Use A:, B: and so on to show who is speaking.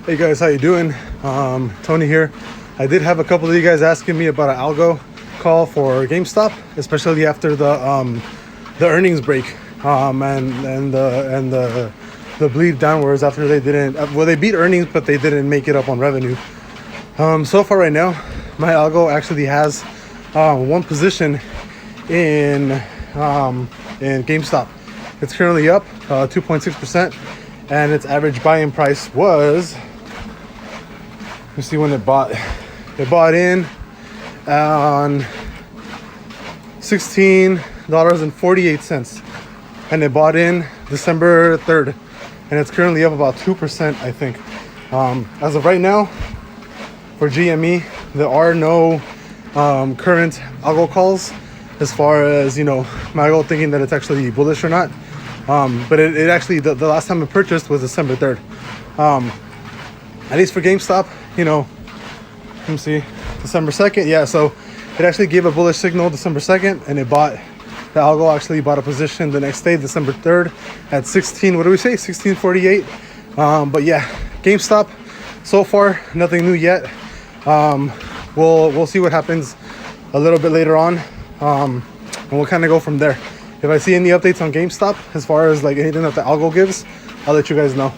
A: Hey guys, how you doing? Tony here. I did have a couple of you guys asking me about an algo call for GameStop, especially after the earnings break and the bleed downwards after they didn't they beat earnings but they didn't make it up on revenue. So far right now, my algo actually has one position in GameStop. It's currently up 2.6%, and its average buy-in price was, let's see when it bought. It bought in on $16.48, and it bought in December 3rd, and it's currently up about 2%, I think. As of right now, for GME, there are no current algo calls as far as, my algo thinking that it's actually bullish or not. But it actually, the last time it purchased was December 3rd. At least for GameStop, let me see, December 2nd. Yeah, so it actually gave a bullish signal December 2nd, and the algo actually bought a position the next day, December 3rd, at 1648. But yeah, GameStop, so far, nothing new yet. We'll see what happens a little bit later on, and we'll kind of go from there. If I see any updates on GameStop as far as like anything that the algo gives, I'll let you guys know.